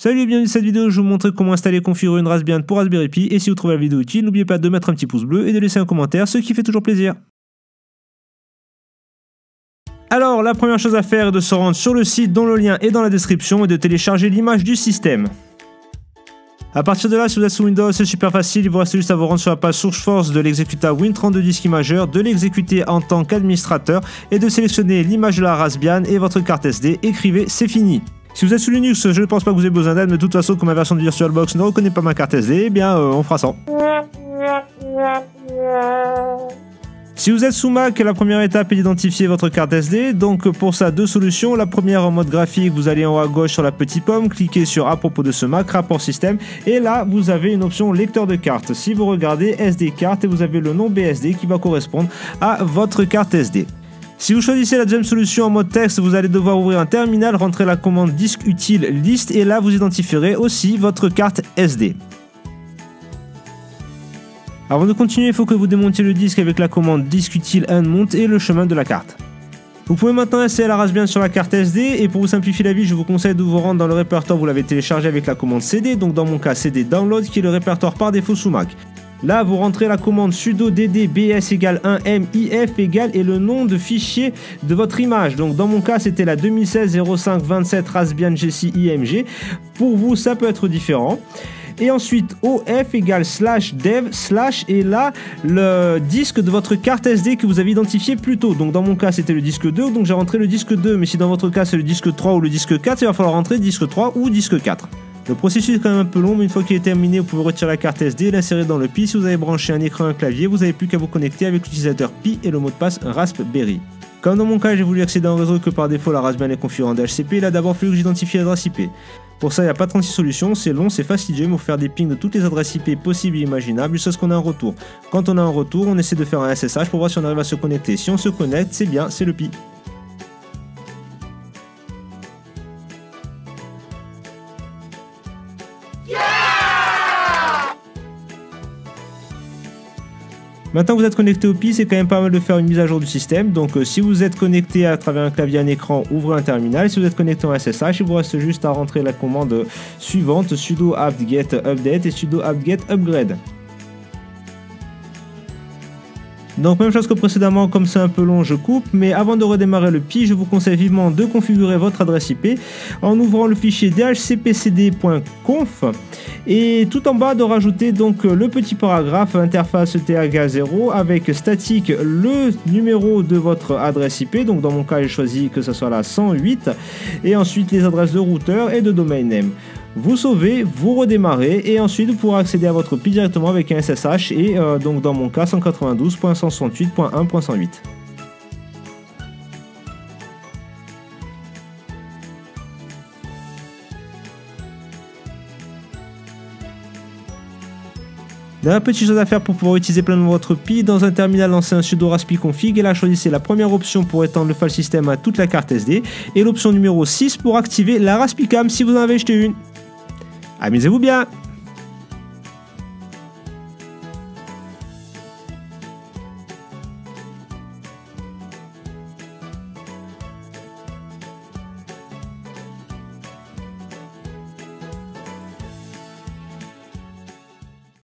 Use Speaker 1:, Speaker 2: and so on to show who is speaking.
Speaker 1: Salut et bienvenue dans cette vidéo, je vais vous montrer comment installer et configurer une Raspbian pour Raspberry Pi. Et si vous trouvez la vidéo utile, n'oubliez pas de mettre un petit pouce bleu et de laisser un commentaire, ce qui fait toujours plaisir. Alors, la première chose à faire est de se rendre sur le site dont le lien est dans la description et de télécharger l'image du système. A partir de là, si vous êtes sous Windows, c'est super facile, il vous reste juste à vous rendre sur la page SourceForce de l'exécutable Win32 Disk Imager, de l'exécuter en tant qu'administrateur et de sélectionner l'image de la Raspbian et votre carte SD. Écrivez, c'est fini. Si vous êtes sous Linux, je ne pense pas que vous ayez besoin d'aide, mais de toute façon, comme ma version de VirtualBox ne reconnaît pas ma carte SD, eh bien, on fera ça. Si vous êtes sous Mac, la première étape est d'identifier votre carte SD. Donc pour ça, deux solutions. La première en mode graphique, vous allez en haut à gauche sur la petite pomme, cliquez sur à propos de ce Mac, rapport système, et là vous avez une option lecteur de carte. Si vous regardez SD carte, et vous avez le nom BSD qui va correspondre à votre carte SD. Si vous choisissez la deuxième solution en mode texte, vous allez devoir ouvrir un terminal, rentrer la commande disque utile list, et là vous identifierez aussi votre carte SD. Avant de continuer, il faut que vous démontiez le disque avec la commande disque utile unmount et le chemin de la carte. Vous pouvez maintenant installer la Raspbian sur la carte SD, et pour vous simplifier la vie, je vous conseille de vous rendre dans le répertoire, vous l'avez téléchargé avec la commande CD, donc dans mon cas CD download qui est le répertoire par défaut sous Mac. Là, vous rentrez la commande sudo dd bs égale 1 mif égale et le nom de fichier de votre image. Donc dans mon cas, c'était la 2016 05 27 Raspbian GC IMG. Pour vous, ça peut être différent. Et ensuite OF égale /dev/ et là le disque de votre carte SD que vous avez identifié plus tôt. Donc dans mon cas c'était le disque 2, donc j'ai rentré le disque 2, mais si dans votre cas c'est le disque 3 ou le disque 4, il va falloir rentrer disque 3 ou disque 4. Le processus est quand même un peu long, mais une fois qu'il est terminé, vous pouvez retirer la carte SD et l'insérer dans le Pi. Si vous avez branché un écran et un clavier, vous n'avez plus qu'à vous connecter avec l'utilisateur Pi et le mot de passe Raspberry. Comme dans mon cas, j'ai voulu accéder à un réseau que par défaut la Raspbian est configurée en DHCP, il a d'abord fallu que j'identifie l'adresse IP. Pour ça, il n'y a pas 36 solutions, c'est long, c'est fastidieux, mais il faut faire des pings de toutes les adresses IP possibles et imaginables jusqu'à ce qu'on ait un retour. Quand on a un retour, on essaie de faire un SSH pour voir si on arrive à se connecter. Si on se connecte, c'est bien, c'est le Pi. Maintenant que vous êtes connecté au Pi, c'est quand même pas mal de faire une mise à jour du système. Donc si vous êtes connecté à travers un clavier, un écran, ouvrez un terminal. Si vous êtes connecté en SSH, il vous reste juste à rentrer la commande suivante, sudo apt-get update et sudo apt-get upgrade. Donc même chose que précédemment, comme c'est un peu long, je coupe, mais avant de redémarrer le Pi, je vous conseille vivement de configurer votre adresse IP en ouvrant le fichier dhcpcd.conf et tout en bas de rajouter donc le petit paragraphe interface TH0 avec statique le numéro de votre adresse IP, donc dans mon cas j'ai choisi que ce soit la 108, et ensuite les adresses de routeur et de domain name. Vous sauvez, vous redémarrez et ensuite vous pourrez accéder à votre Pi directement avec un SSH et donc dans mon cas 192.168.1.108. La petite chose à faire pour pouvoir utiliser pleinement votre Pi, dans un terminal lancez un sudo raspi config et là choisissez la première option pour étendre le file system à toute la carte SD et l'option numéro 6 pour activer la Raspicam si vous en avez jeté une. Amusez-vous bien!